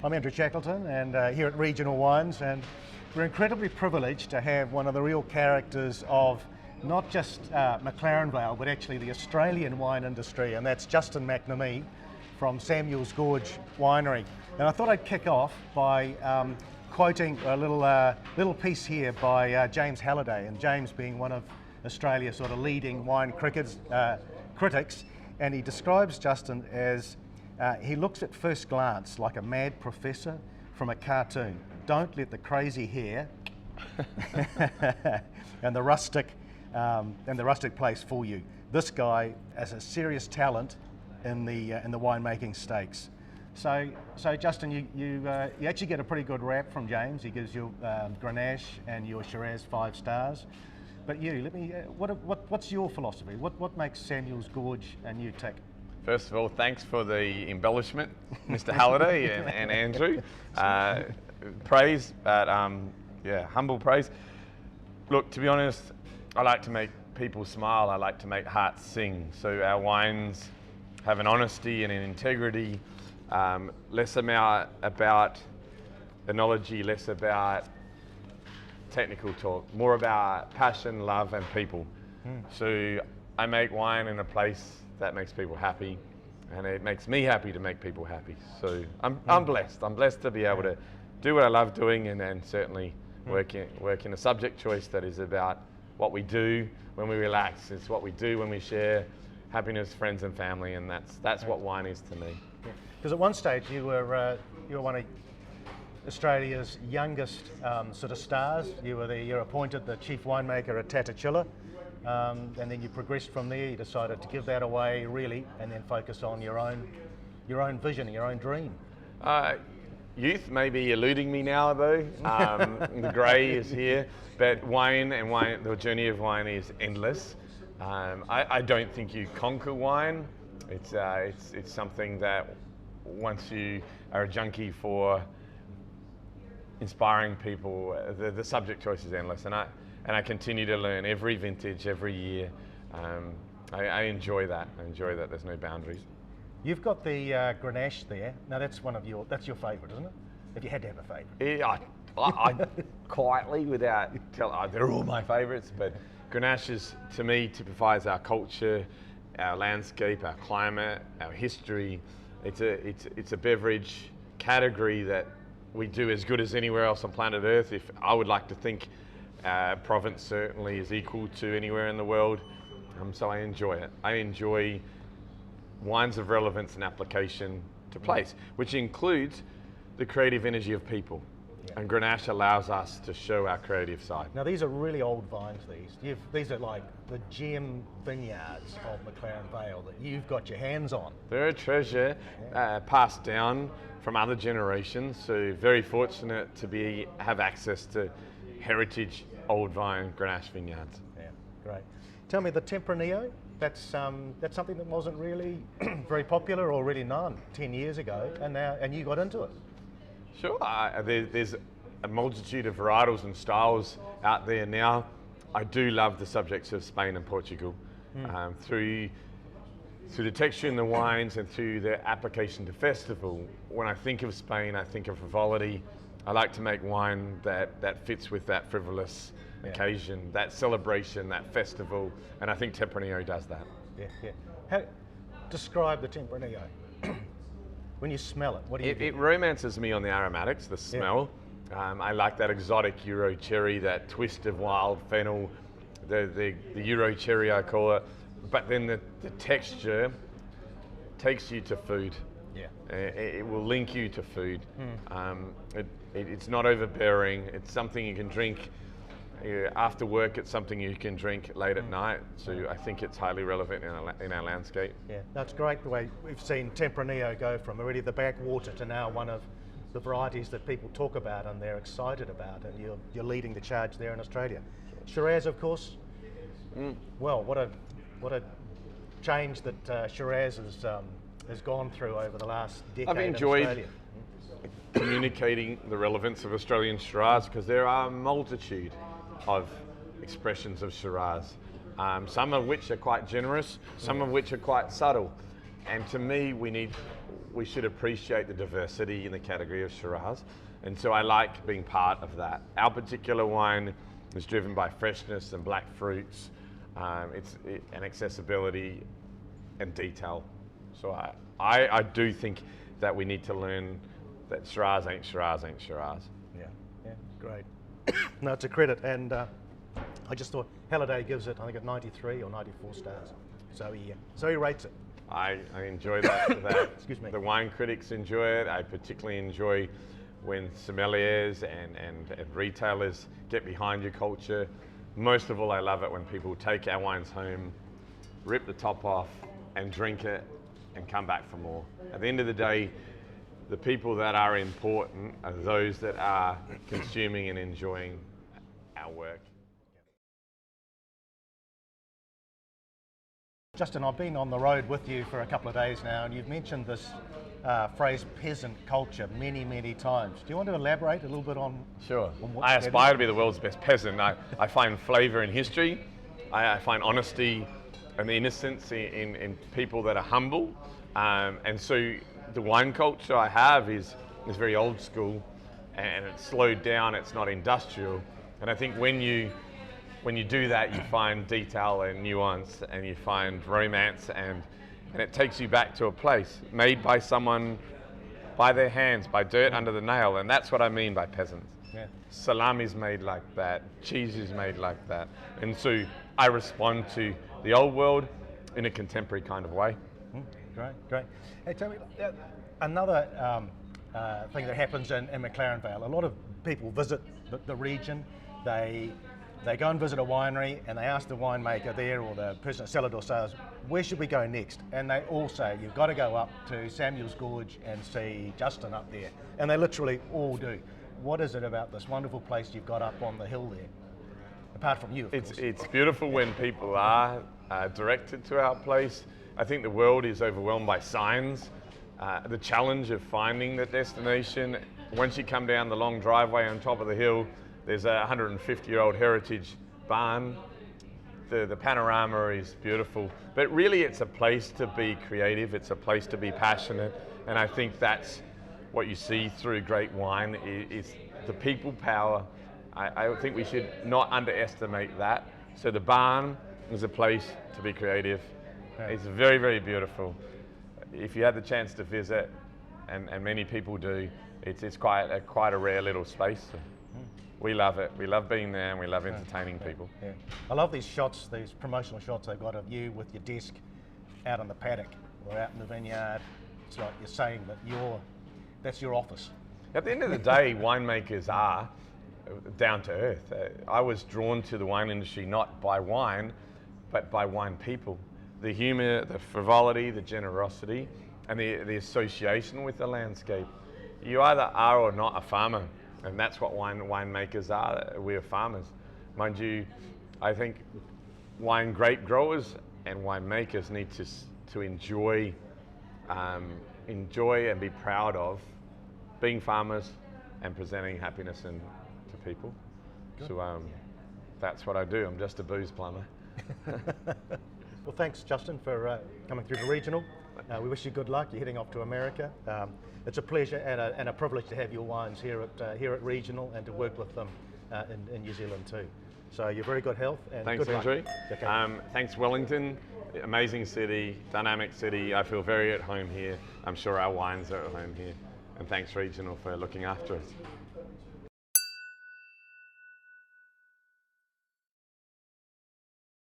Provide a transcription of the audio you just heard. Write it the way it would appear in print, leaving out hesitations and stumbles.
I'm Andrew Shackleton, and here at Regional Wines, and we're incredibly privileged to have one of the real characters of not just McLaren Vale, but actually the Australian wine industry, and that's Justin McNamee from Samuel's Gorge Winery. And I thought I'd kick off by quoting a little piece here by James Halliday, and James being one of Australia's sort of leading wine critics, and he describes Justin as he looks at first glance like a mad professor from a cartoon. Don't let the crazy hair and the rustic place fool you. This guy has a serious talent in the winemaking stakes. So Justin, you actually get a pretty good rap from James. He gives you Grenache and your Shiraz 5 stars. But what's your philosophy? What makes Samuel's Gorge a new tick? First of all, thanks for the embellishment, Mr. Halliday and Andrew. Praise, but humble praise. Look, to be honest, I like to make people smile. I like to make hearts sing. So our wines have an honesty and an integrity, less about enology, less about technical talk, more about passion, love, and people. So I make wine in a place that makes people happy, and it makes me happy to make people happy. So I'm blessed. I'm blessed to be able to do what I love doing, and then certainly work in a subject choice that is about what we do when we relax. It's what we do when we share happiness, friends, and family, and that's what wine is to me. Because at one stage you were one of Australia's youngest sort of stars. You're appointed the chief winemaker at Tatachilla, and then you progressed from there. You decided to give that away really, and then focus on your own vision, your own dream. Youth may be eluding me now, though. The grey is here, but the journey of wine is endless. I don't think you conquer wine. It's something that once you are a junkie for inspiring people, the subject choice is endless, and I continue to learn every vintage, every year. I enjoy that. There's no boundaries. You've got the Grenache there. Now that's that's your favourite, isn't it? If you had to have a favourite. Yeah, I quietly, without they're all my favourites, but Grenache is, to me, typifies our culture, our landscape, our climate, our history. It's a beverage category that we do as good as anywhere else on planet Earth. If I would like to think Provence certainly is equal to anywhere in the world. So I enjoy it. I enjoy wines of relevance and application to place, which includes the creative energy of people. Yeah. And Grenache allows us to show our creative side. Now these are really old vines, these are like the gem vineyards of McLaren Vale that you've got your hands on. They're a treasure passed down from other generations, so very fortunate to have access to heritage old vine Grenache vineyards. Yeah, great. Tell me, the Tempranillo, that's something that wasn't really very popular or really known 10 years ago, and you got into it. Sure, there's a multitude of varietals and styles out there now. I do love the subjects of Spain and Portugal. Through the texture in the wines and through their application to festival, when I think of Spain, I think of frivolity. I like to make wine that fits with that frivolous occasion, that celebration, that festival, and I think Tempranillo does that. Yeah. Describe the Tempranillo. When you smell it, what do you do? It romances me on the aromatics, the smell. Yeah. I like that exotic Euro cherry, that twist of wild fennel, the Euro cherry I call it. But then the texture takes you to food. Yeah. It will link you to food. It's not overbearing. It's something you can drink after work. It's something you can drink late at night. So I think it's highly relevant in our landscape. Yeah, that's great the way we've seen Tempranillo go from already the backwater to now one of the varieties that people talk about and they're excited about, and you're leading the charge there in Australia. Shiraz, of course. Well, what a change that Shiraz has gone through over the last decade. I've enjoyed in Australia. communicating the relevance of Australian Shiraz, because there are a multitude of expressions of Shiraz, some of which are quite generous, some of which are quite subtle. And to me, we should appreciate the diversity in the category of Shiraz. And so I like being part of that. Our particular wine is driven by freshness and black fruits, and accessibility and detail. So I do think that we need to learn that Shiraz ain't Shiraz ain't Shiraz. Yeah, great. No, it's a credit, and I just thought Halliday gives it, I think, at 93 or 94 stars. So he rates it. I enjoy that. Excuse me. The wine critics enjoy it. I particularly enjoy when sommeliers and retailers get behind your culture. Most of all, I love it when people take our wines home, rip the top off, and drink it, and come back for more. At the end of the day, the people that are important are those that are consuming and enjoying our work. Justin, I've been on the road with you for a couple of days now, and you've mentioned this phrase peasant culture many, many times. Do you want to elaborate a little bit on? Sure. On what I that aspire is? to be the world's best peasant. I find flavour in history. I find honesty and innocence in people that are humble. And so the wine culture I have is very old school, and it's slowed down, it's not industrial. And I think when you do that, you find detail and nuance, and you find romance, and it takes you back to a place made by someone, by their hands, by dirt under the nail. And that's what I mean by peasants. Yeah. Salami's made like that, cheese is made like that. And so I respond to the old world in a contemporary kind of way. Great. Hey, tell me, another thing that happens in McLaren Vale, a lot of people visit the region, they go and visit a winery, and they ask the winemaker there, or the person that sells it or sales, where should we go next? And they all say, you've got to go up to Samuel's Gorge and see Justine up there. And they literally all do. What is it about this wonderful place you've got up on the hill there? Apart from you, of course. It's beautiful when people are directed to our place. I think the world is overwhelmed by signs. The challenge of finding the destination, once you come down the long driveway on top of the hill, there's a 150-year-old heritage barn. The panorama is beautiful, but really it's a place to be creative, it's a place to be passionate, and I think that's what you see through great wine is the people power. I think we should not underestimate that. So the barn is a place to be creative. Yeah. It's very, very beautiful. If you have the chance to visit, and many people do, it's quite a rare little space. We love it. We love being there, and we love entertaining people. Yeah. I love these shots, these promotional shots they've got of you with your desk out in the paddock or out in the vineyard. It's like you're saying that that's your office. At the end of the day, winemakers are down to earth. I was drawn to the wine industry not by wine, but by wine people. The humour, the frivolity, the generosity, and the association with the landscape. You either are or not a farmer, and that's what winemakers are. We're farmers. Mind you, I think wine grape growers and winemakers need to enjoy and be proud of being farmers and presenting happiness to people. Good. So that's what I do. I'm just a booze plumber. Well, thanks, Justin, for coming through to Regional. We wish you good luck. You're heading off to America. It's a pleasure and a privilege to have your wines here at Regional and to work with them in New Zealand too. So you're very good health and thanks, good luck. Andrew. Okay. Thanks, Wellington. Amazing city, dynamic city. I feel very at home here. I'm sure our wines are at home here. And thanks, Regional, for looking after us.